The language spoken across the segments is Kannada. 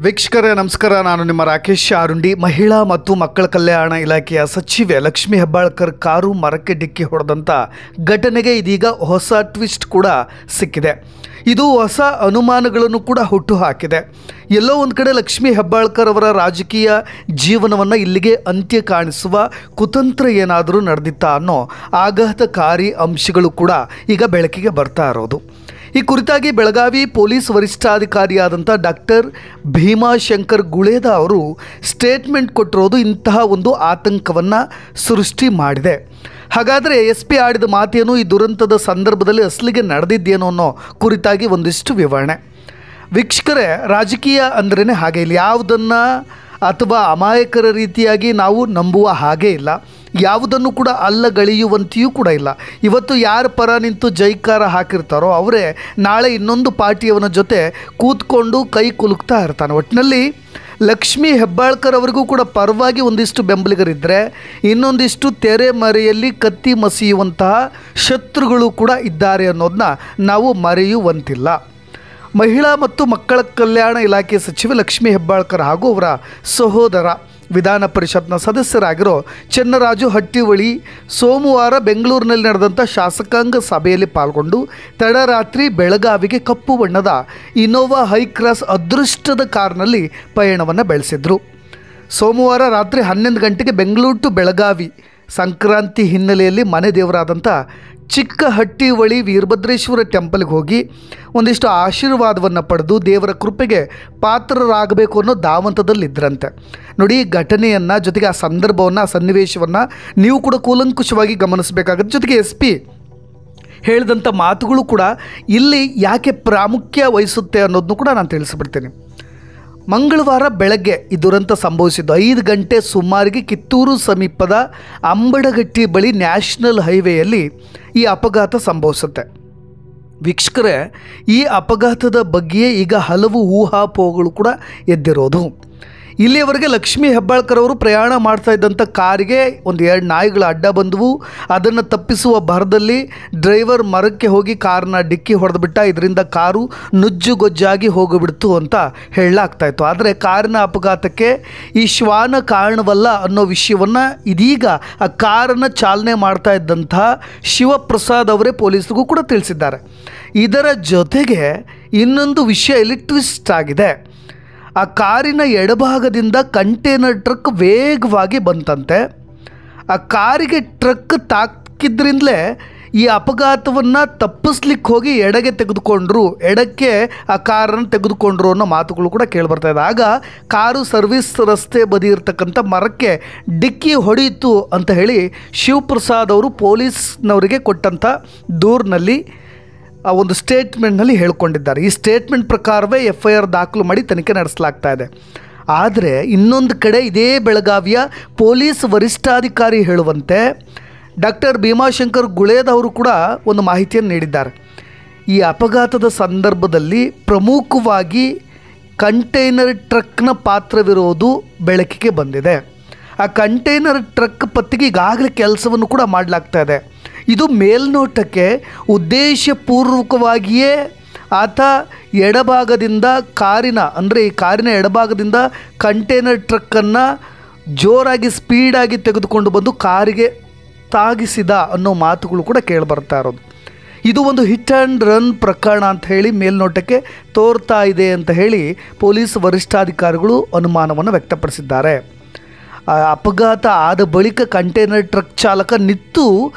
ವೀಕ್ಷಕರೇ ನಮಸ್ಕಾರ. ನಾನು ನಿಮ್ಮ ರಾಕೇಶ್ ಆರುಂಡಿ. ಮಹಿಳಾ ಮತ್ತು ಮಕ್ಕಳ ಕಲ್ಯಾಣ ಇಲಾಖೆಯ ಸಚಿವೆ ಲಕ್ಷ್ಮೀ ಹೆಬ್ಬಾಳ್ಕರ್ ಕಾರು ಮರಕ್ಕೆ ಡಿಕ್ಕಿ ಹೊಡೆದಂಥ ಘಟನೆಗೆ ಇದೀಗ ಹೊಸ ಟ್ವಿಸ್ಟ್ ಕೂಡ ಸಿಕ್ಕಿದೆ. ಇದು ಹೊಸ ಅನುಮಾನಗಳನ್ನು ಕೂಡ ಹುಟ್ಟುಹಾಕಿದೆ. ಎಲ್ಲೋ ಒಂದು ಕಡೆ ಲಕ್ಷ್ಮೀ ಹೆಬ್ಬಾಳ್ಕರ್ ಅವರ ರಾಜಕೀಯ ಜೀವನವನ್ನು ಇಲ್ಲಿಗೆ ಅಂತ್ಯ ಕಾಣಿಸುವ ಕುತಂತ್ರ ಏನಾದರೂ ನಡೆದಿತ್ತಾ ಅನ್ನೋ ಆಘಾತಕಾರಿ ಅಂಶಗಳು ಕೂಡ ಈಗ ಬೆಳಕಿಗೆ ಬರ್ತಾ ಇರೋದು. ಈ ಕುರಿತಾಗಿ ಬೆಳಗಾವಿ ಪೊಲೀಸ್ ವರಿಷ್ಠಾಧಿಕಾರಿಯಾದಂಥ ಡಾಕ್ಟರ್ ಭೀಮಾಶಂಕರ್ ಗುಳೇದ ಅವರು ಸ್ಟೇಟ್ಮೆಂಟ್ ಕೊಟ್ಟಿರೋದು ಇಂತಹ ಒಂದು ಆತಂಕವನ್ನು ಸೃಷ್ಟಿ ಮಾಡಿದೆ. ಹಾಗಾದರೆ SP ಆಡಿದ ಮಾತೇನು, ಈ ದುರಂತದ ಸಂದರ್ಭದಲ್ಲಿ ಅಸಲಿಗೆ ನಡೆದಿದ್ದೇನೋ ಅನ್ನೋ ಕುರಿತಾಗಿ ಒಂದಿಷ್ಟು ವಿವರಣೆ. ವೀಕ್ಷಕರೇ, ರಾಜಕೀಯ ಅಂದ್ರೇ ಹಾಗೆ ಇಲ್ಲ. ಯಾವುದನ್ನು ಅಥವಾ ಅಮಾಯಕರ ರೀತಿಯಾಗಿ ನಾವು ನಂಬುವ ಹಾಗೆ ಇಲ್ಲ, ಯಾವುದನ್ನು ಕೂಡ ಅಲ್ಲಗಳೆಯುವಂತೆಯೂ ಕೂಡ ಇಲ್ಲ. ಇವತ್ತು ಯಾರ ಪರ ನಿಂತು ಜೈಕಾರ ಹಾಕಿರ್ತಾರೋ ಅವರೇ ನಾಳೆ ಇನ್ನೊಂದು ಪಾರ್ಟಿಯವನ ಜೊತೆ ಕೂತ್ಕೊಂಡು ಕೈ ಕುಲುಕ್ತಾ ಇರ್ತಾನೆ. ಒಟ್ಟಿನಲ್ಲಿ ಲಕ್ಷ್ಮೀ ಹೆಬ್ಬಾಳ್ಕರ್ ಅವರಿಗೂ ಕೂಡ ಪರವಾಗಿ ಒಂದಿಷ್ಟು ಬೆಂಬಲಿಗರಿದ್ದರೆ, ಇನ್ನೊಂದಿಷ್ಟು ತೆರೆ ಮರೆಯಲ್ಲಿ ಕತ್ತಿ ಮಸಿಯುವಂತಹ ಶತ್ರುಗಳು ಕೂಡ ಇದ್ದಾರೆ ಅನ್ನೋದನ್ನ ನಾವು ಮರೆಯುವಂತಿಲ್ಲ. ಮಹಿಳಾ ಮತ್ತು ಮಕ್ಕಳ ಕಲ್ಯಾಣ ಇಲಾಖೆ ಸಚಿವೆ ಲಕ್ಷ್ಮೀ ಹೆಬ್ಬಾಳ್ಕರ್ ಹಾಗೂ ಅವರ ಸಹೋದರ ವಿಧಾನ ಪರಿಷತ್ನ ಸದಸ್ಯರಾಗಿರೋ ಚೆನ್ನರಾಜು ಹಟ್ಟಿವಳಿ ಸೋಮವಾರ ಬೆಂಗಳೂರಿನಲ್ಲಿ ನಡೆದಂಥ ಶಾಸಕಾಂಗ ಸಭೆಯಲ್ಲಿ ಪಾಲ್ಗೊಂಡು ತಡರಾತ್ರಿ ಬೆಳಗಾವಿಗೆ ಕಪ್ಪು ಬಣ್ಣದ ಇನೋವಾ ಹೈಕ್ರಾಸ್ ಅದೃಷ್ಟದ ಕಾರ್ನಲ್ಲಿ ಪಯಣವನ್ನು ಬೆಳೆಸಿದ್ರು. ಸೋಮವಾರ ರಾತ್ರಿ 11 ಗಂಟೆಗೆ ಬೆಂಗಳೂರು ಟು ಬೆಳಗಾವಿ ಸಂಕ್ರಾಂತಿ ಹಿನ್ನೆಲೆಯಲ್ಲಿ ಮನೆ ದೇವರಾದಂಥ ಚಿಕ್ಕಹಟ್ಟಿವಳಿ ವೀರಭದ್ರೇಶ್ವರ ಟೆಂಪಲ್ಗೆ ಹೋಗಿ ಒಂದಿಷ್ಟು ಆಶೀರ್ವಾದವನ್ನು ಪಡೆದು ದೇವರ ಕೃಪೆಗೆ ಪಾತ್ರರಾಗಬೇಕು ಅನ್ನೋ ಧಾವಂತದಲ್ಲಿದ್ದರಂತೆ. ನೋಡಿ, ಈ ಘಟನೆಯನ್ನು ಜೊತೆಗೆ ಆ ಸಂದರ್ಭವನ್ನು, ಆ ಸನ್ನಿವೇಶವನ್ನು ನೀವು ಕೂಡ ಕೂಲಂಕುಷವಾಗಿ ಗಮನಿಸಬೇಕಾಗುತ್ತೆ. ಜೊತೆಗೆ SP ಹೇಳಿದಂಥ ಮಾತುಗಳು ಕೂಡ ಇಲ್ಲಿ ಯಾಕೆ ಪ್ರಾಮುಖ್ಯ ವಹಿಸುತ್ತೆ ಅನ್ನೋದನ್ನು ಕೂಡ ನಾನು ತಿಳಿಸಿಬಿಡ್ತೇನೆ. ಮಂಗಳವಾರ ಬೆಳಗ್ಗೆ ಈ ದುರಂತ ಸಂಭವಿಸಿದ್ದು 5 ಗಂಟೆ ಸುಮಾರಿಗೆ ಕಿತ್ತೂರು ಸಮೀಪದ ಅಂಬಡಗಟ್ಟಿ ಬಳಿ ನ್ಯಾಷನಲ್ ಹೈವೇಯಲ್ಲಿ ಈ ಅಪಘಾತ ಸಂಭವಿಸುತ್ತೆ. ವೀಕ್ಷಕರೇ, ಈ ಅಪಘಾತದ ಬಗ್ಗೆ ಈಗ ಹಲವು ಊಹಾಪೋಹಗಳು ಕೂಡ ಎದ್ದಿರೋದು. ಇಲ್ಲಿಯವರೆಗೆ ಲಕ್ಷ್ಮೀ ಹೆಬ್ಬಾಳ್ಕರ್ ಅವರು ಪ್ರಯಾಣ ಮಾಡ್ತಾ ಇದ್ದಂಥ ಕಾರಿಗೆ ಒಂದು 2 ನಾಯಿಗಳು ಅಡ್ಡ ಬಂದವು. ಅದನ್ನು ತಪ್ಪಿಸುವ ಭರದಲ್ಲಿ ಡ್ರೈವರ್ ಮರಕ್ಕೆ ಹೋಗಿ ಕಾರನ್ನ ಡಿಕ್ಕಿ ಹೊಡೆದುಬಿಟ್ಟ. ಇದರಿಂದ ಕಾರು ನುಜ್ಜುಗೊಜ್ಜಾಗಿ ಹೋಗಿಬಿಡ್ತು ಅಂತ ಹೇಳಲಾಗ್ತಾಯಿತ್ತು. ಆದರೆ ಕಾರಿನ ಅಪಘಾತಕ್ಕೆ ಈ ಶ್ವಾನ ಕಾರಣವಲ್ಲ ಅನ್ನೋ ವಿಷಯವನ್ನು ಇದೀಗ ಆ ಕಾರನ್ನು ಚಾಲನೆ ಮಾಡ್ತಾ ಇದ್ದಂಥ ಶಿವಪ್ರಸಾದ್ ಅವರೇ ಪೊಲೀಸರಿಗೂ ಕೂಡ ತಿಳಿಸಿದ್ದಾರೆ. ಇದರ ಜೊತೆಗೆ ಇನ್ನೊಂದು ವಿಷಯ ಇಲ್ಲಿ ಟ್ವಿಸ್ಟ್ ಆಗಿದೆ. ಆ ಕಾರಿನ ಎಡಭಾಗದಿಂದ ಕಂಟೈನರ್ ಟ್ರಕ್ ವೇಗವಾಗಿ ಬಂತಂತೆ. ಆ ಕಾರಿಗೆ ಟ್ರಕ್ ತಾಕಿದ್ರಿಂದಲೇ ಈ ಅಪಘಾತವನ್ನು ತಪ್ಪಿಸ್ಲಿಕ್ಕೆ ಹೋಗಿ ಎಡಕ್ಕೆ ಆ ಕಾರನ್ನು ತೆಗೆದುಕೊಂಡ್ರು ಅನ್ನೋ ಮಾತುಗಳು ಕೂಡ ಕೇಳಿಬರ್ತಾ ಇದೆ. ಆಗ ಕಾರು ಸರ್ವಿಸ್ ರಸ್ತೆ ಬದಿ ಇರ್ತಕ್ಕಂಥ ಮರಕ್ಕೆ ಡಿಕ್ಕಿ ಹೊಡೆಯಿತು ಅಂತ ಹೇಳಿ ಶಿವಪ್ರಸಾದ್ ಅವರು ಪೊಲೀಸ್ನವರಿಗೆ ಕೊಟ್ಟಂಥ ದೂರಿನಲ್ಲಿ ಆ ಒಂದು ಸ್ಟೇಟ್ಮೆಂಟ್ನಲ್ಲಿ ಹೇಳ್ಕೊಂಡಿದ್ದಾರೆ. ಈ ಸ್ಟೇಟ್ಮೆಂಟ್ ಪ್ರಕಾರವೇ FIR ದಾಖಲು ಮಾಡಿ ತನಿಖೆ ನಡೆಸಲಾಗ್ತಾ ಇದೆ. ಆದರೆ ಇನ್ನೊಂದು ಕಡೆ ಇದೇ ಬೆಳಗಾವಿಯ ಪೊಲೀಸ್ ವರಿಷ್ಠಾಧಿಕಾರಿ ಹೇಳುವಂತೆ ಡಾಕ್ಟರ್ ಭೀಮಾಶಂಕರ್ ಗುಳೇದ ಅವರು ಕೂಡ ಒಂದು ಮಾಹಿತಿಯನ್ನು ನೀಡಿದ್ದಾರೆ. ಈ ಅಪಘಾತದ ಸಂದರ್ಭದಲ್ಲಿ ಪ್ರಮುಖವಾಗಿ ಕಂಟೈನರ್ ಟ್ರಕ್ನ ಪಾತ್ರವಿರೋದು ಬೆಳಕಿಗೆ ಬಂದಿದೆ. ಆ ಕಂಟೈನರ್ ಟ್ರಕ್ ಪತ್ತೆಗೆ ಈಗಾಗಲೇ ಕೆಲಸವನ್ನು ಕೂಡ ಮಾಡಲಾಗ್ತಾ ಇದೆ. ಇದು ಮೇಲ್ನೋಟಕ್ಕೆ ಉದ್ದೇಶಪೂರ್ವಕವಾಗಿಯೇ ಆತ ಎಡಭಾಗದಿಂದ ಈ ಕಾರಿನ ಎಡಭಾಗದಿಂದ ಕಂಟೈನರ್ ಟ್ರಕ್ಕನ್ನು ಜೋರಾಗಿ ಸ್ಪೀಡಾಗಿ ತೆಗೆದುಕೊಂಡು ಬಂದು ಕಾರಿಗೆ ತಾಗಿಸಿದ ಅನ್ನೋ ಮಾತುಗಳು ಕೂಡ ಕೇಳಿಬರ್ತಾ ಇರೋದು. ಇದು ಒಂದು ಹಿಟ್ ಆ್ಯಂಡ್ ರನ್ ಪ್ರಕರಣ ಅಂತ ಹೇಳಿ ಮೇಲ್ನೋಟಕ್ಕೆ ತೋರ್ತಾ ಇದೆ ಅಂತ ಹೇಳಿ ಪೊಲೀಸ್ ವರಿಷ್ಠಾಧಿಕಾರಿಗಳು ಅನುಮಾನವನ್ನು ವ್ಯಕ್ತಪಡಿಸಿದ್ದಾರೆ. ಅಪಘಾತ ಆದ ಬಳಿಕ ಕಂಟೈನರ್ ಟ್ರಕ್ ಚಾಲಕ ನಿಂತು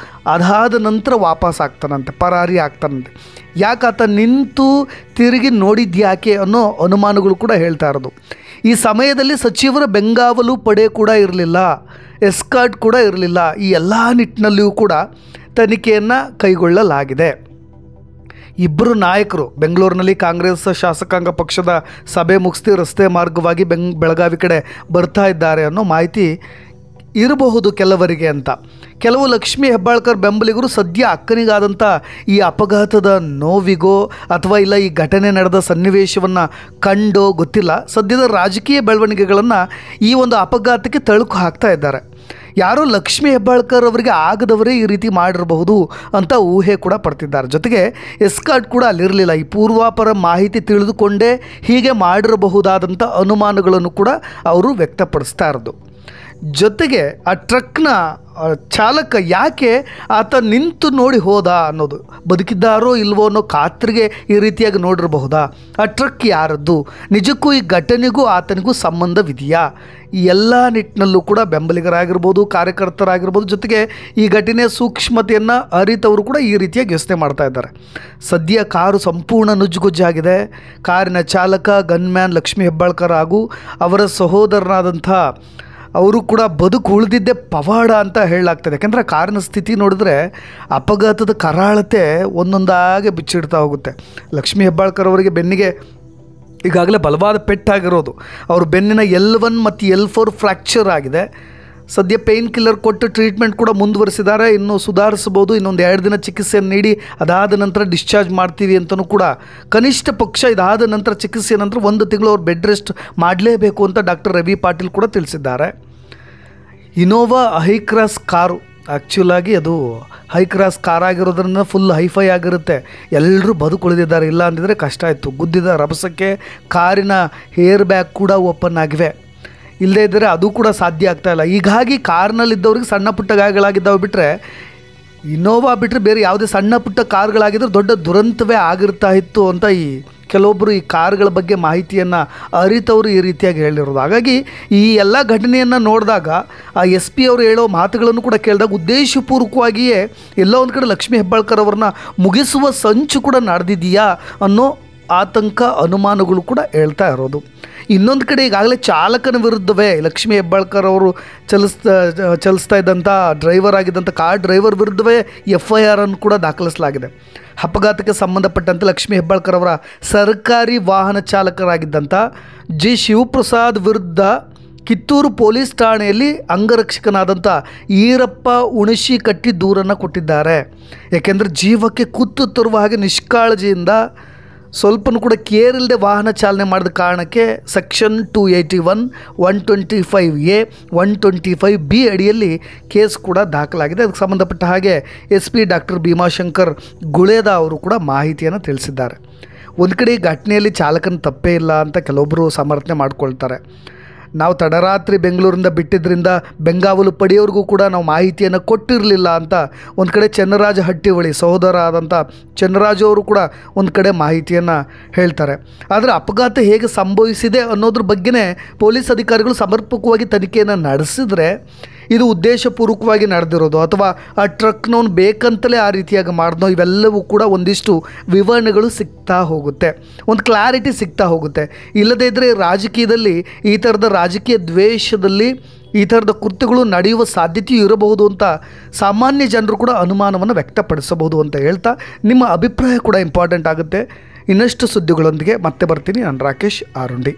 ಅದಾದ ನಂತರ ವಾಪಸ್ ಆಗ್ತಾನಂತೆ, ಪರಾರಿ ಆಗ್ತಾನಂತೆ. ಯಾಕೆ ಆತ ನಿಂತು ತಿರುಗಿ ನೋಡಿದ್ಯಾಕೆ ಅನ್ನೋ ಅನುಮಾನಗಳು ಕೂಡ ಹೇಳ್ತಾ ಇರೋದು. ಈ ಸಮಯದಲ್ಲಿ ಸಚಿವರ ಬೆಂಗಾವಲು ಪಡೆ ಕೂಡ ಇರಲಿಲ್ಲ, ಎಸ್ಕಾರ್ಟ್ ಕೂಡ ಇರಲಿಲ್ಲ. ಈ ಎಲ್ಲ ನಿಟ್ಟಿನಲ್ಲಿಯೂ ಕೂಡ ತನಿಖೆಯನ್ನು ಕೈಗೊಳ್ಳಲಾಗಿದೆ. ಇಬ್ಬರು ನಾಯಕರು ಬೆಂಗಳೂರಿನಲ್ಲಿ ಕಾಂಗ್ರೆಸ್ ಶಾಸಕಾಂಗ ಪಕ್ಷದ ಸಭೆ ಮುಗಿಸಿ ರಸ್ತೆ ಮಾರ್ಗವಾಗಿ ಬೆಳಗಾವಿ ಕಡೆ ಬರ್ತಾ ಇದ್ದಾರೆ ಅನ್ನೋ ಮಾಹಿತಿ ಇರಬಹುದು ಕೆಲವರಿಗೆ ಅಂತ. ಕೆಲವು ಲಕ್ಷ್ಮೀ ಹೆಬ್ಬಾಳ್ಕರ್ ಬೆಂಬಲಿಗರು ಸದ್ಯ ಅಕ್ಕನಿಗಾದಂಥ ಈ ಅಪಘಾತದ ನೋವಿಗೋ ಅಥವಾ ಇಲ್ಲ ಈ ಘಟನೆ ನಡೆದ ಸನ್ನಿವೇಶವನ್ನು ಕಂಡೋ ಗೊತ್ತಿಲ್ಲ, ಸದ್ಯದ ರಾಜಕೀಯ ಬೆಳವಣಿಗೆಗಳನ್ನು ಈ ಒಂದು ಅಪಘಾತಕ್ಕೆ ತಳುಕು ಹಾಕ್ತಾ ಇದ್ದಾರೆ. ಯಾರೋ ಲಕ್ಷ್ಮೀ ಹೆಬ್ಬಾಳ್ಕರ್ ಅವರಿಗೆ ಆಗದವರೇ ಈ ರೀತಿ ಮಾಡಿರಬಹುದು ಅಂತ ಊಹೆ ಕೂಡ ಪಡ್ತಿದ್ದಾರೆ. ಜೊತೆಗೆ ಎಸ್ಕಾರ್ಟ್ ಕೂಡ ಅಲ್ಲಿರಲಿಲ್ಲ. ಈ ಪೂರ್ವಾಪರ ಮಾಹಿತಿ ತಿಳಿದುಕೊಂಡೇ ಹೀಗೆ ಮಾಡಿರಬಹುದಾದಂಥ ಅನುಮಾನಗಳನ್ನು ಕೂಡ ಅವರು ವ್ಯಕ್ತಪಡಿಸ್ತಾ ಇರೋದು. ಜೊತೆಗೆ ಆ ಟ್ರಕ್ನ ಚಾಲಕ ಯಾಕೆ ಆತ ನಿಂತು ನೋಡಿ ಹೋದ ಅನ್ನೋದು, ಬದುಕಿದ್ದಾರೋ ಇಲ್ವೋ ಅನ್ನೋ ಖಾತ್ರಿಗೆ ಈ ರೀತಿಯಾಗಿ ನೋಡಿರಬಹುದಾ, ಆ ಟ್ರಕ್ ಯಾರದ್ದು, ನಿಜಕ್ಕೂ ಈ ಘಟನೆಗೂ ಆತನಿಗೂ ಸಂಬಂಧವಿದೆಯಾ, ಈ ಎಲ್ಲ ನಿಟ್ಟಿನಲ್ಲೂ ಕೂಡ ಬೆಂಬಲಿಗರಾಗಿರ್ಬೋದು, ಕಾರ್ಯಕರ್ತರಾಗಿರ್ಬೋದು, ಜೊತೆಗೆ ಈ ಘಟನೆಯ ಸೂಕ್ಷ್ಮತೆಯನ್ನು ಅರಿತವರು ಕೂಡ ಈ ರೀತಿಯಾಗಿ ಯೋಚನೆ ಮಾಡ್ತಾ ಇದ್ದಾರೆ. ಸದ್ಯ ಕಾರು ಸಂಪೂರ್ಣ ನುಜ್ಜುಗುಜ್ಜಾಗಿದೆ. ಕಾರಿನ ಚಾಲಕ ಗನ್ಮ್ಯಾನ್ ಲಕ್ಷ್ಮೀ ಹೆಬ್ಬಾಳ್ಕರ್ ಹಾಗೂ ಅವರ ಸಹೋದರನಾದಂಥ ಅವರು ಕೂಡ ಬದುಕು ಉಳಿದಿದ್ದೇ ಪವಾಡ ಅಂತ ಹೇಳಲಾಗ್ತದೆ. ಯಾಕೆಂದರೆ ಕಾರಿನ ಸ್ಥಿತಿ ನೋಡಿದ್ರೆ ಅಪಘಾತದ ಕರಾಳತೆ ಒಂದೊಂದಾಗೆ ಬಿಚ್ಚಿಡ್ತಾ ಹೋಗುತ್ತೆ. ಲಕ್ಷ್ಮೀ ಹೆಬ್ಬಾಳ್ಕರ್ ಅವರಿಗೆ ಬೆನ್ನಿಗೆ ಈಗಾಗಲೇ ಬಲವಾದ ಪೆಟ್ಟಾಗಿರೋದು, ಅವ್ರ ಬೆನ್ನಿನ L1 ಮತ್ತು L4 ಫ್ರ್ಯಾಕ್ಚರ್ ಆಗಿದೆ. ಸದ್ಯ ಪೇಯ್ನ್ ಕಿಲ್ಲರ್ ಕೊಟ್ಟು ಟ್ರೀಟ್ಮೆಂಟ್ ಕೂಡ ಮುಂದುವರಿಸಿದ್ದಾರೆ. ಇನ್ನೂ ಸುಧಾರಿಸ್ಬೋದು, ಇನ್ನೊಂದು 2 ದಿನ ಚಿಕಿತ್ಸೆಯನ್ನು ನೀಡಿ ಅದಾದ ನಂತರ ಡಿಸ್ಚಾರ್ಜ್ ಮಾಡ್ತೀವಿ ಅಂತಲೂ ಕೂಡ, ಕನಿಷ್ಠ ಪಕ್ಷ ಇದಾದ ನಂತರ ಚಿಕಿತ್ಸೆಯ ನಂತರ 1 ತಿಂಗಳು ಅವ್ರು ಬೆಡ್ ರೆಸ್ಟ್ ಮಾಡಲೇಬೇಕು ಅಂತ ಡಾಕ್ಟರ್ ರವಿ ಪಾಟೀಲ್ ಕೂಡ ತಿಳಿಸಿದ್ದಾರೆ. ಇನೋವಾ ಹೈಕ್ರಾಸ್ ಕಾರು, ಆ್ಯಕ್ಚುಲಾಗಿ ಅದು ಹೈಕ್ರಾಸ್ ಕಾರ್ ಆಗಿರೋದ್ರಿಂದ ಫುಲ್ ಹೈಫೈ ಆಗಿರುತ್ತೆ. ಎಲ್ಲರೂ ಬದುಕುಳಿದಿದ್ದಾರೆ, ಇಲ್ಲ ಅಂದಿದ್ರೆ ಕಷ್ಟ ಆಯಿತು. ಗುದ್ದಿದ ರಭಸಕ್ಕೆ ಕಾರಿನ ಏರ್ ಬ್ಯಾಗ್ ಕೂಡ ಓಪನ್ ಆಗಿವೆ. ಇಲ್ಲದೇ ಇದ್ದರೆ ಅದು ಕೂಡ ಸಾಧ್ಯ ಆಗ್ತಾಯಿಲ್ಲ. ಹೀಗಾಗಿ ಕಾರ್ನಲ್ಲಿದ್ದವ್ರಿಗೆ ಸಣ್ಣ ಪುಟ್ಟ ಗಾಯಗಳಾಗಿದ್ದಾವೆ ಬಿಟ್ಟರೆ, ಇನೋವಾ ಬಿಟ್ಟರೆ ಬೇರೆ ಯಾವುದೇ ಸಣ್ಣ ಪುಟ್ಟ ಕಾರ್ಗಳಾಗಿದ್ದರೆ ದೊಡ್ಡ ದುರಂತವೇ ಆಗಿರ್ತಾ ಇತ್ತು ಅಂತ ಕೆಲವೊಬ್ಬರು ಈ ಕಾರ್ಗಳ ಬಗ್ಗೆ ಮಾಹಿತಿಯನ್ನು ಅರಿತವರು ಈ ರೀತಿಯಾಗಿ ಹೇಳಿರೋದು. ಹಾಗಾಗಿ ಈ ಎಲ್ಲ ಘಟನೆಯನ್ನು ನೋಡಿದಾಗ ಆ SP ಅವರು ಹೇಳೋ ಮಾತುಗಳನ್ನು ಕೂಡ ಕೇಳಿದಾಗ ಉದ್ದೇಶಪೂರ್ವಕವಾಗಿಯೇ ಎಲ್ಲೋ ಒಂದು ಕಡೆ ಲಕ್ಷ್ಮೀ ಹೆಬ್ಬಾಳ್ಕರ್ ಅವ್ರನ್ನ ಮುಗಿಸುವ ಸಂಚು ಕೂಡ ನಡೆದಿದೆಯಾ ಅನ್ನೋ ಆತಂಕ, ಅನುಮಾನಗಳು ಕೂಡ ಹೇಳ್ತಾ ಇರೋದು. ಇನ್ನೊಂದು ಕಡೆ ಈಗಾಗಲೇ ಚಾಲಕನ ವಿರುದ್ಧವೇ ಲಕ್ಷ್ಮೀ ಹೆಬ್ಬಾಳ್ಕರ್ ಅವರು ಚಲಿಸ್ತಾ ಇದ್ದಂಥ ಡ್ರೈವರ್ ಆಗಿದ್ದಂಥ ಕಾರ್ ಡ್ರೈವರ್ ವಿರುದ್ಧವೇ FIR ಅನ್ನು ಕೂಡ ದಾಖಲಿಸಲಾಗಿದೆ. ಅಪಘಾತಕ್ಕೆ ಸಂಬಂಧಪಟ್ಟಂತೆ ಲಕ್ಷ್ಮೀ ಹೆಬ್ಬಾಳ್ಕರ್ ಅವರ ಸರ್ಕಾರಿ ವಾಹನ ಚಾಲಕರಾಗಿದ್ದಂಥ G ಶಿವಪ್ರಸಾದ್ ವಿರುದ್ಧ ಕಿತ್ತೂರು ಪೊಲೀಸ್ ಠಾಣೆಯಲ್ಲಿ ಅಂಗರಕ್ಷಕನಾದಂಥ ಈರಪ್ಪ ಉಣಶಿಕಟ್ಟಿ ದೂರನ್ನು ಕೊಟ್ಟಿದ್ದಾರೆ. ಏಕೆಂದರೆ ಜೀವಕ್ಕೆ ಕುತ್ತು ತರುವ ಹಾಗೆ ನಿಷ್ಕಾಳಜಿಯಿಂದ ಸ್ವಲ್ಪನೂ ಕೂಡ ಕೇರ್ ಇಲ್ಲದೆ ವಾಹನ ಚಾಲನೆ ಮಾಡಿದ ಕಾರಣಕ್ಕೆ ಸೆಕ್ಷನ್ 281, 125A, 125B ಅಡಿಯಲ್ಲಿ ಕೇಸ್ ಕೂಡ ದಾಖಲಾಗಿದೆ. ಅದಕ್ಕೆ ಸಂಬಂಧಪಟ್ಟ ಹಾಗೆ SP ಡಾಕ್ಟರ್ ಭೀಮಾಶಂಕರ್ ಗುಳೇದ ಅವರು ಕೂಡ ಮಾಹಿತಿಯನ್ನು ತಿಳಿಸಿದ್ದಾರೆ. ಒಂದು ಕಡೆ ಈ ಘಟನೆಯಲ್ಲಿ ಚಾಲಕನ ತಪ್ಪೇ ಇಲ್ಲ ಅಂತ ಕೆಲವೊಬ್ಬರು ಸಮರ್ಥನೆ ಮಾಡ್ಕೊಳ್ತಾರೆ. ನಾವು ತಡರಾತ್ರಿ ಬೆಂಗಳೂರಿಂದ ಬಿಟ್ಟಿದ್ದರಿಂದ ಬೆಂಗಾವಲು ಪಡೆಯೋರಿಗೂ ಕೂಡ ನಾವು ಮಾಹಿತಿಯನ್ನು ಕೊಟ್ಟಿರಲಿಲ್ಲ ಅಂತ ಒಂದು ಕಡೆ ಚೆನ್ನರಾಜ ಹಟ್ಟಿಹೊಳಿ ಸಹೋದರ ಆದಂಥ ಚೆನ್ನರಾಜು ಅವರು ಕೂಡ ಒಂದು ಕಡೆ ಮಾಹಿತಿಯನ್ನು ಹೇಳ್ತಾರೆ. ಆದರೆ ಅಪಘಾತ ಹೇಗೆ ಸಂಭವಿಸಿದೆ ಅನ್ನೋದ್ರ ಬಗ್ಗೆನೇ ಪೊಲೀಸ್ ಅಧಿಕಾರಿಗಳು ಸಮರ್ಪಕವಾಗಿ ತನಿಖೆಯನ್ನು ನಡೆಸಿದರೆ ಇದು ಉದ್ದೇಶಪೂರ್ವಕವಾಗಿ ನಡೆದಿರೋದು ಅಥವಾ ಆ ಟ್ರಕ್ನವನು ಬೇಕಂತಲೇ ಆ ರೀತಿಯಾಗಿ ಮಾಡಿದ್ನೋ, ಇವೆಲ್ಲವೂ ಕೂಡ ಒಂದಿಷ್ಟು ವಿವರಣೆಗಳು ಸಿಗ್ತಾ ಹೋಗುತ್ತೆ, ಒಂದು ಕ್ಲಾರಿಟಿ ಸಿಗ್ತಾ ಹೋಗುತ್ತೆ. ಇಲ್ಲದೇ ಇದ್ದರೆ ರಾಜಕೀಯದಲ್ಲಿ ಈ ಥರದ ರಾಜಕೀಯ ದ್ವೇಷದಲ್ಲಿ ಈ ಥರದ ಕೃತ್ಯಗಳು ನಡೆಯುವ ಸಾಧ್ಯತೆಯೂ ಇರಬಹುದು ಅಂತ ಸಾಮಾನ್ಯ ಜನರು ಕೂಡ ಅನುಮಾನವನ್ನು ವ್ಯಕ್ತಪಡಿಸಬಹುದು ಅಂತ ಹೇಳ್ತಾ, ನಿಮ್ಮ ಅಭಿಪ್ರಾಯ ಕೂಡ ಇಂಪಾರ್ಟೆಂಟ್ ಆಗುತ್ತೆ. ಇನ್ನಷ್ಟು ಸುದ್ದಿಗಳೊಂದಿಗೆ ಮತ್ತೆ ಬರ್ತೀನಿ. ನಾನು ರಾಕೇಶ್ ಆರುಂಡಿ.